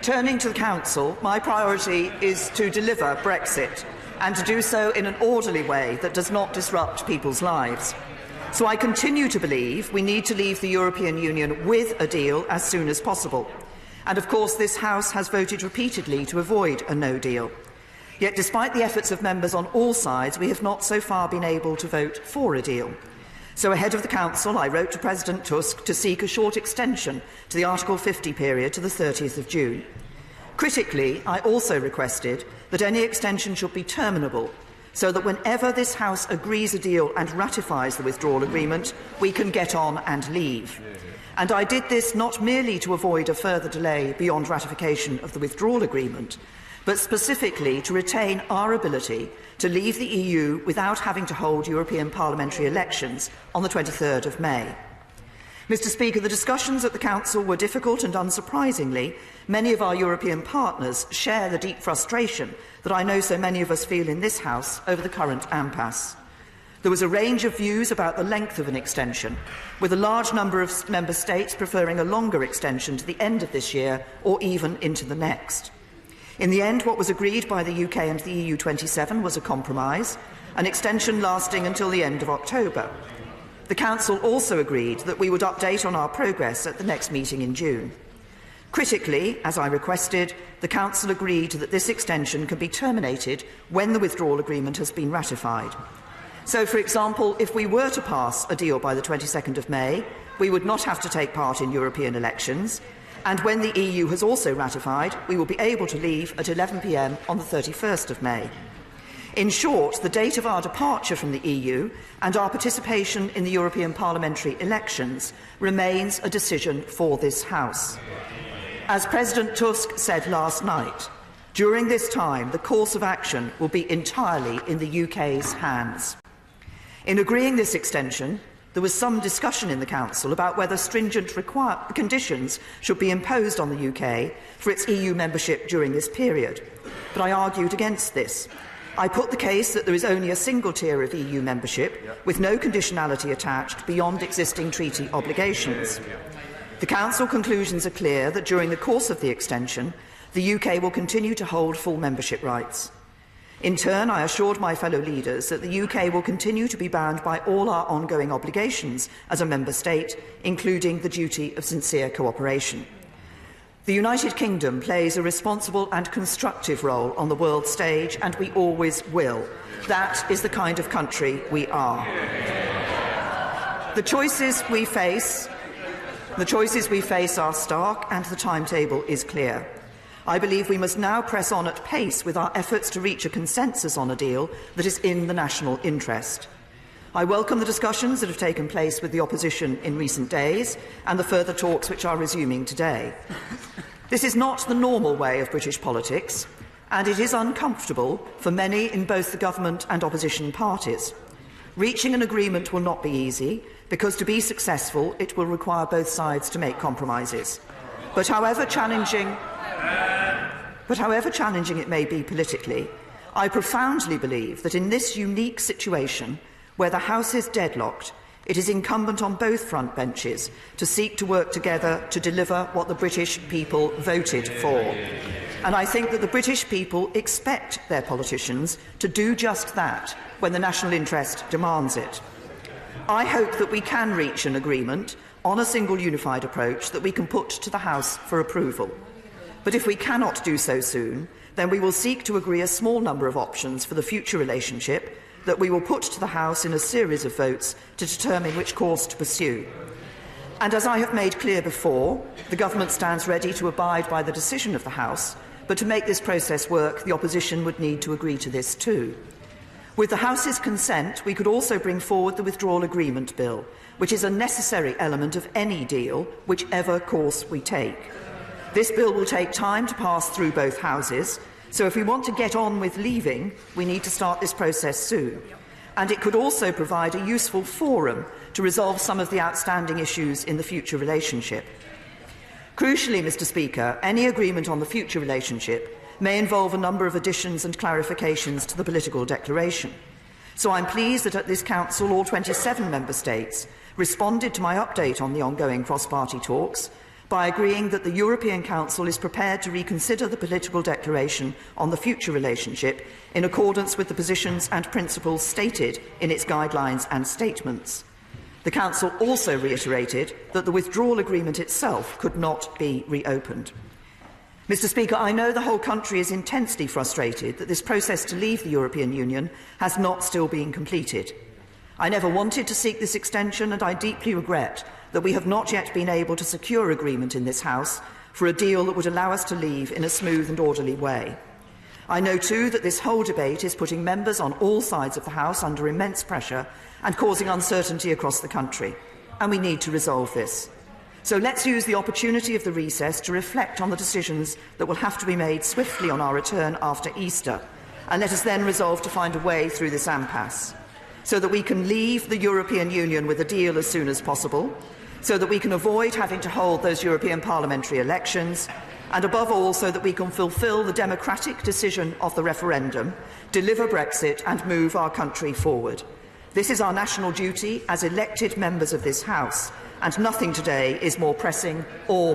Turning to the Council, my priority is to deliver Brexit and to do so in an orderly way that does not disrupt people's lives. So I continue to believe we need to leave the European Union with a deal as soon as possible. And of course this House has voted repeatedly to avoid a no deal. Yet despite the efforts of members on all sides, we have not so far been able to vote for a deal. So ahead of the Council, I wrote to President Tusk to seek a short extension to the Article 50 period to the 30th of June. Critically, I also requested that any extension should be terminable, so that whenever this House agrees a deal and ratifies the withdrawal agreement, we can get on and leave. And I did this not merely to avoid a further delay beyond ratification of the withdrawal agreement, but specifically to retain our ability to leave the EU without having to hold European parliamentary elections on the 23rd of May. Mr. Speaker, the discussions at the Council were difficult and, unsurprisingly, many of our European partners share the deep frustration that I know so many of us feel in this House over the current impasse. There was a range of views about the length of an extension, with a large number of member states preferring a longer extension to the end of this year or even into the next. In the end, what was agreed by the UK and the EU27 was a compromise, an extension lasting until the end of October. The Council also agreed that we would update on our progress at the next meeting in June. Critically, as I requested, the Council agreed that this extension can be terminated when the withdrawal agreement has been ratified. So, for example, if we were to pass a deal by the 22nd of May, we would not have to take part in European elections, and when the EU has also ratified, we will be able to leave at 11 p.m. on the 31st of May. In short, the date of our departure from the EU and our participation in the European parliamentary elections remains a decision for this House. As President Tusk said last night, during this time the course of action will be entirely in the UK's hands. In agreeing this extension, there was some discussion in the Council about whether stringent conditions should be imposed on the UK for its EU membership during this period, but I argued against this. I put the case that there is only a single tier of EU membership with no conditionality attached beyond existing treaty obligations. The Council conclusions are clear that during the course of the extension, the UK will continue to hold full membership rights. In turn, I assured my fellow leaders that the UK will continue to be bound by all our ongoing obligations as a member state, including the duty of sincere cooperation. The United Kingdom plays a responsible and constructive role on the world stage, and we always will. That is the kind of country we are. The choices we face are stark, and the timetable is clear. I believe we must now press on at pace with our efforts to reach a consensus on a deal that is in the national interest. I welcome the discussions that have taken place with the opposition in recent days and the further talks which are resuming today. This is not the normal way of British politics, and it is uncomfortable for many in both the government and opposition parties. Reaching an agreement will not be easy, because to be successful it will require both sides to make compromises. But however challenging it may be politically, I profoundly believe that in this unique situation, where the House is deadlocked, it is incumbent on both front benches to seek to work together to deliver what the British people voted for. And I think that the British people expect their politicians to do just that when the national interest demands it. I hope that we can reach an agreement on a single unified approach that we can put to the House for approval. But if we cannot do so soon, then we will seek to agree a small number of options for the future relationship that we will put to the House in a series of votes to determine which course to pursue. And as I have made clear before, the Government stands ready to abide by the decision of the House, but to make this process work, the opposition would need to agree to this too. With the House's consent, we could also bring forward the Withdrawal Agreement Bill, which is a necessary element of any deal, whichever course we take. This bill will take time to pass through both Houses, so if we want to get on with leaving, we need to start this process soon. And it could also provide a useful forum to resolve some of the outstanding issues in the future relationship. Crucially, Mr. Speaker, any agreement on the future relationship may involve a number of additions and clarifications to the political declaration. So I'm pleased that at this Council all 27 Member States responded to my update on the ongoing cross-party talks, by agreeing that the European Council is prepared to reconsider the political declaration on the future relationship in accordance with the positions and principles stated in its guidelines and statements. The Council also reiterated that the withdrawal agreement itself could not be reopened. Mr. Speaker, I know the whole country is intensely frustrated that this process to leave the European Union has not still been completed. I never wanted to seek this extension, and I deeply regret that we have not yet been able to secure agreement in this House for a deal that would allow us to leave in a smooth and orderly way. I know too that this whole debate is putting members on all sides of the House under immense pressure and causing uncertainty across the country, and we need to resolve this. So let's use the opportunity of the recess to reflect on the decisions that will have to be made swiftly on our return after Easter, and let us then resolve to find a way through this impasse, so that we can leave the European Union with a deal as soon as possible, so that we can avoid having to hold those European parliamentary elections, and above all, so that we can fulfil the democratic decision of the referendum, deliver Brexit and move our country forward. This is our national duty as elected members of this House, and nothing today is more pressing or